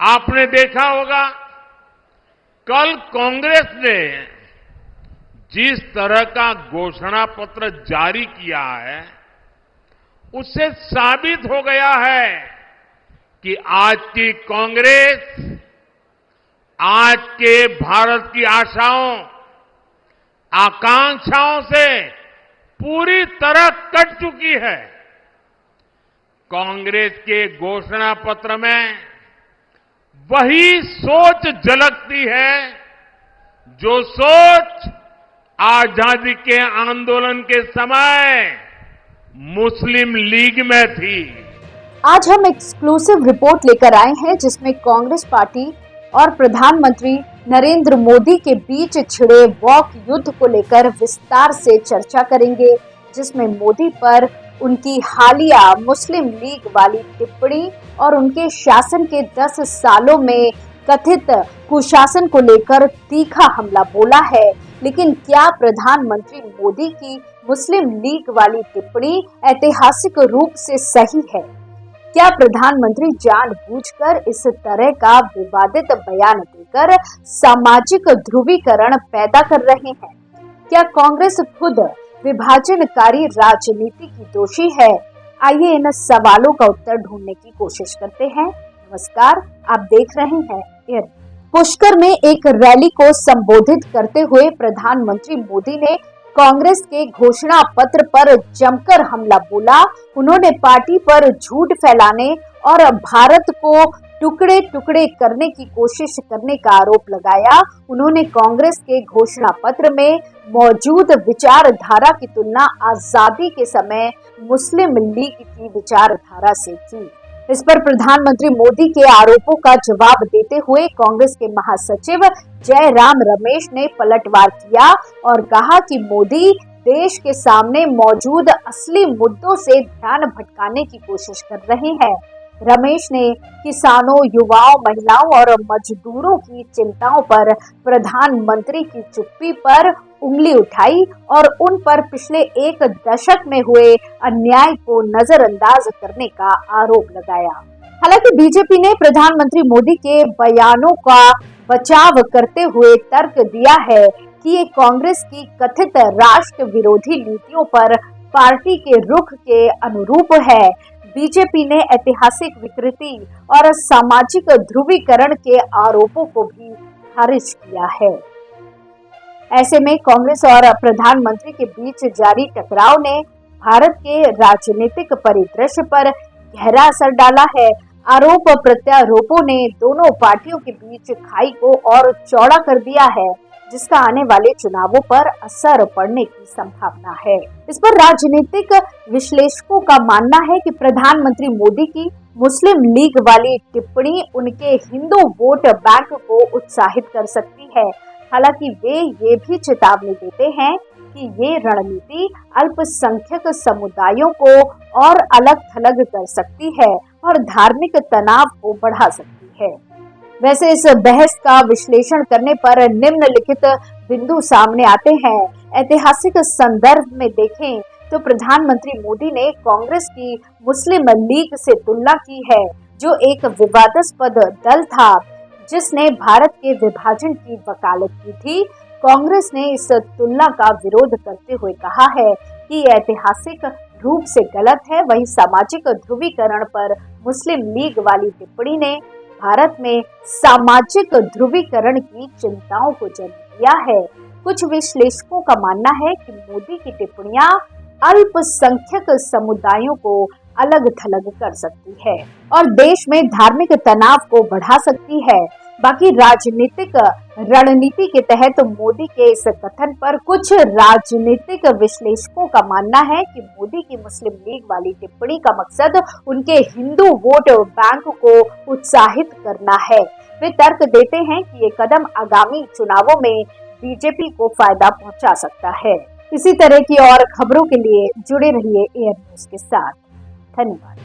आपने देखा होगा कल कांग्रेस ने जिस तरह का घोषणा पत्र जारी किया है उससे साबित हो गया है कि आज की कांग्रेस आज के भारत की आशाओं आकांक्षाओं से पूरी तरह कट चुकी है। कांग्रेस के घोषणा पत्र में वही सोच झलकती है जो सोच आजादी के आंदोलन के समय मुस्लिम लीग में थी। आज हम एक्सक्लूसिव रिपोर्ट लेकर आए हैं जिसमें कांग्रेस पार्टी और प्रधानमंत्री नरेंद्र मोदी के बीच छिड़े वॉक युद्ध को लेकर विस्तार से चर्चा करेंगे, जिसमें मोदी पर उनकी हालिया मुस्लिम लीग वाली टिप्पणी और उनके शासन के 10 सालों में कथित कुशासन को लेकर तीखा हमला बोला है। लेकिन क्या प्रधानमंत्री मोदी की मुस्लिम लीग वाली टिप्पणी ऐतिहासिक रूप से सही है? क्या प्रधानमंत्री जानबूझकर इस तरह का विवादित बयान देकर सामाजिक ध्रुवीकरण पैदा कर रहे हैं? क्या कांग्रेस खुद विभाजनकारी राजनीति की दोषी है? आइए इन सवालों का उत्तर ढूंढने की कोशिश करते हैं। नमस्कार, आप देख रहे हैं एयर। पुष्कर में एक रैली को संबोधित करते हुए प्रधानमंत्री मोदी ने कांग्रेस के घोषणा पत्र पर जमकर हमला बोला। उन्होंने पार्टी पर झूठ फैलाने और भारत को टुकड़े टुकड़े करने की कोशिश करने का आरोप लगाया। उन्होंने कांग्रेस के घोषणा पत्र में मौजूद विचारधारा की तुलना आजादी के समय मुस्लिम लीग की विचारधारा से की। इस पर प्रधानमंत्री मोदी के आरोपों का जवाब देते हुए कांग्रेस के महासचिव जयराम रमेश ने पलटवार किया और कहा कि मोदी देश के सामने मौजूद असली मुद्दों से ध्यान भटकाने की कोशिश कर रहे हैं। रमेश ने किसानों, युवाओं, महिलाओं और मजदूरों की चिंताओं पर प्रधानमंत्री की चुप्पी पर उंगली उठाई और उन पर पिछले 1 दशक में हुए अन्याय को नजरअंदाज करने का आरोप लगाया। हालांकि बीजेपी ने प्रधानमंत्री मोदी के बयानों का बचाव करते हुए तर्क दिया है कि ये कांग्रेस की कथित राष्ट्र विरोधी नीतियों पर पार्टी के रुख के अनुरूप है। बीजेपी ने ऐतिहासिक विकृति और सामाजिक ध्रुवीकरण के आरोपों को भी खारिज किया है। ऐसे में कांग्रेस और प्रधानमंत्री के बीच जारी टकराव ने भारत के राजनीतिक परिदृश्य पर गहरा असर डाला है। आरोप प्रत्यारोपों ने दोनों पार्टियों के बीच खाई को और चौड़ा कर दिया है, जिसका आने वाले चुनावों पर असर पड़ने की संभावना है। इस पर राजनीतिक विश्लेषकों का मानना है कि प्रधानमंत्री मोदी की मुस्लिम लीग वाली टिप्पणी उनके हिंदू वोट बैंक को उत्साहित कर सकती है। हालांकि वे ये भी चेतावनी देते हैं कि ये रणनीति अल्पसंख्यक समुदायों को और अलग थलग कर सकती है और धार्मिक तनाव को बढ़ा सकती है। वैसे इस बहस का विश्लेषण करने पर निम्नलिखित बिंदु सामने आते हैं। ऐतिहासिक संदर्भ में देखें तो प्रधानमंत्री मोदी ने कांग्रेस की मुस्लिम लीग से तुलना की है, जो एक विवादास्पद दल था जिसने भारत के विभाजन की वकालत की थी। कांग्रेस ने इस तुलना का विरोध करते हुए कहा है कि ऐतिहासिक रूप से गलत है। वहीं सामाजिक ध्रुवीकरण पर मुस्लिम लीग वाली टिप्पणी ने भारत में सामाजिक ध्रुवीकरण की चिंताओं को जन्म दिया है। कुछ विश्लेषकों का मानना है कि मोदी की टिप्पणियां अल्पसंख्यक समुदायों को अलग थलग कर सकती है और देश में धार्मिक तनाव को बढ़ा सकती है। बाकी राजनीतिक रणनीति के तहत मोदी के इस कथन पर कुछ राजनीतिक विश्लेषकों का मानना है कि मोदी की मुस्लिम लीग वाली टिप्पणी का मकसद उनके हिंदू वोट बैंक को उत्साहित करना है। वे तर्क देते हैं कि ये कदम आगामी चुनावों में बीजेपी को फायदा पहुंचा सकता है। इसी तरह की और खबरों के लिए जुड़े रहिए एयर न्यूज के साथ। धन्यवाद।